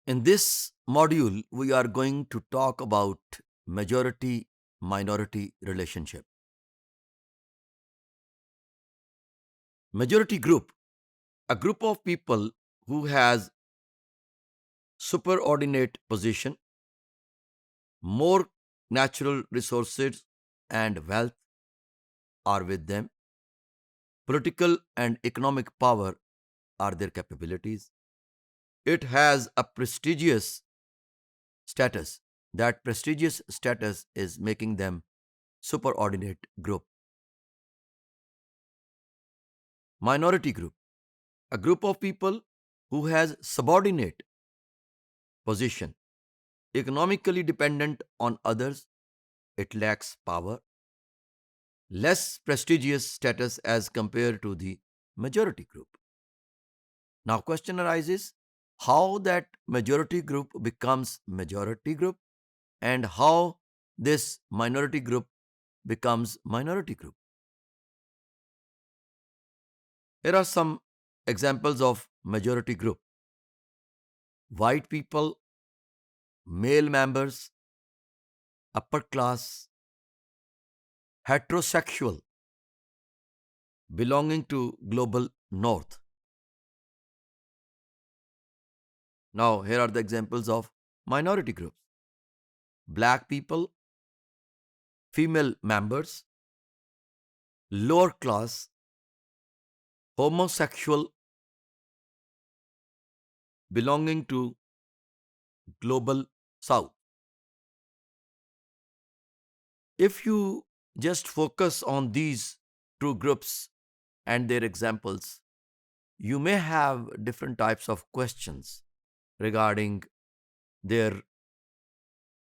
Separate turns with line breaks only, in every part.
In this module, we are going to talk about majority minority relationship. Majority group, a group of people who has superordinate position, more natural resources and wealth are with them, political and economic power are their capabilities. It has a prestigious status. That prestigious status is making them superordinate group. Minority group, a group of people who has subordinate position, economically dependent on others, it lacks power, less prestigious status as compared to the majority group. Now question arises how that majority group becomes majority group and how this minority group becomes minority group. Here are some examples of majority group. White people, male members, upper class, heterosexual, belonging to global north. Now, here are the examples of minority groups: black people, female members, lower class, homosexual, belonging to global south. If you just focus on these two groups and their examples, you may have different types of questions regarding their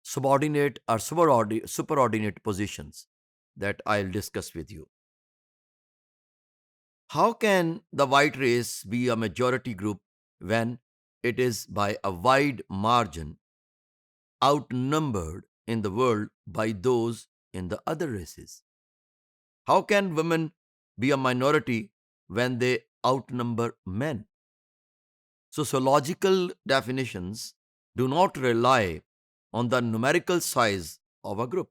subordinate or superordinate positions that I'll discuss with you. How can the white race be a majority group when it is by a wide margin outnumbered in the world by those in the other races? How can women be a minority when they outnumber men? Sociological definitions do not rely on the numerical size of a group.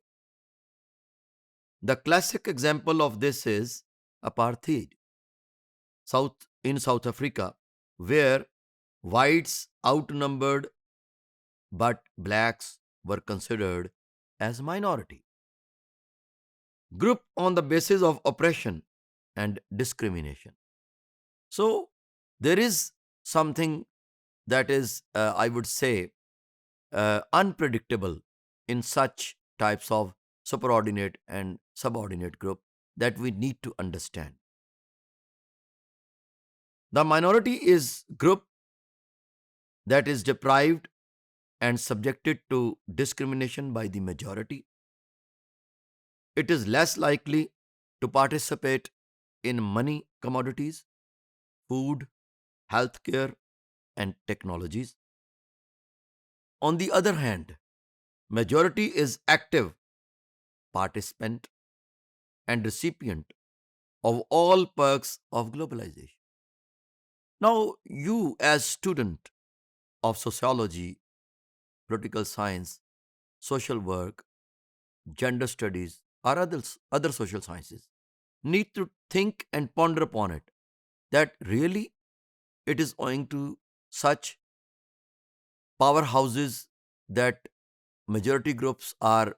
The classic example of this is apartheid, South Africa, where whites outnumbered but blacks were considered as minority. Group on the basis of oppression and discrimination. So there is something that is, I would say, unpredictable in such types of superordinate and subordinate group that we need to understand. The minority is group that is deprived and subjected to discrimination by the majority. It is less likely to participate in money, commodities, food, healthcare, and technologies. On the other hand, majority is active participant and recipient of all perks of globalization. Now, you as student of sociology, political science, social work, gender studies, or other social sciences need to think and ponder upon it that really it is owing to such powerhouses that majority groups are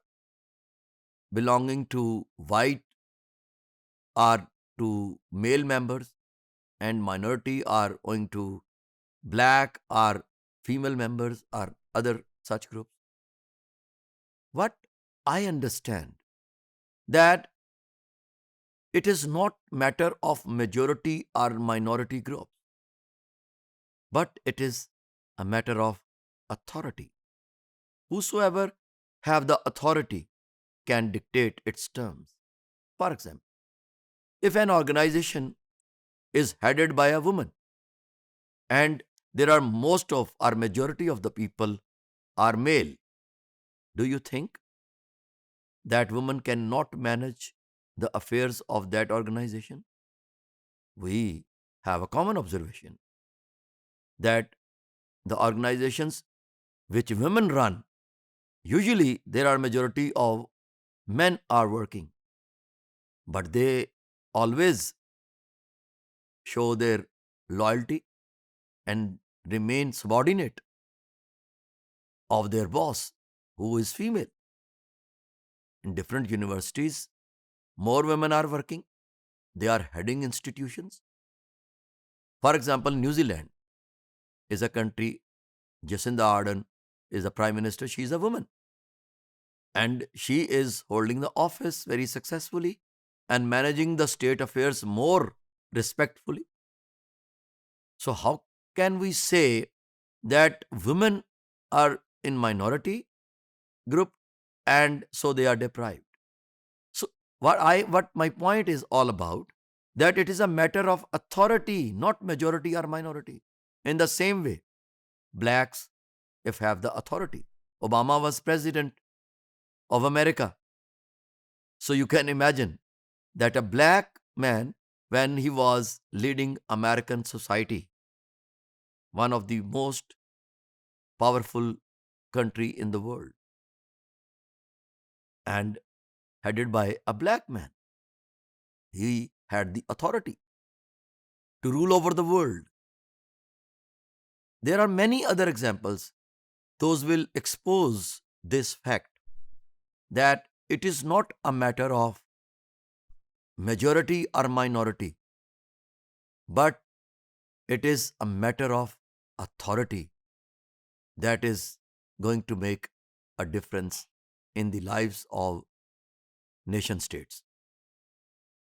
belonging to white are to male members and minority are owing to black or female members or other such groups. What I understand that it is not matter of majority or minority groups, but it is a matter of authority. Whosoever have the authority can dictate its terms. For example, if an organization is headed by a woman and there are most of or majority of the people are male, do you think that woman cannot manage the affairs of that organization? We have a common observation that the organizations which women run, usually there are majority of men are working, but they always show their loyalty and remain subordinate of their boss, who is female. In different universities, more women are working. They are heading institutions. For example, New Zealand is a country. Jacinda Ardern is a prime minister. She is a woman. And she is holding the office very successfully and managing the state affairs more respectfully. So, how can we say that women are in minority group and so they are deprived? So, what my point is all about, that it is a matter of authority, not majority or minority. In the same way, blacks, if have the authority, Obama was president of America. So you can imagine that a black man, when he was leading American society, one of the most powerful country in the world, and headed by a black man, he had the authority to rule over the world. There are many other examples. Those will expose this fact that it is not a matter of majority or minority, but it is a matter of authority that is going to make a difference in the lives of nation states.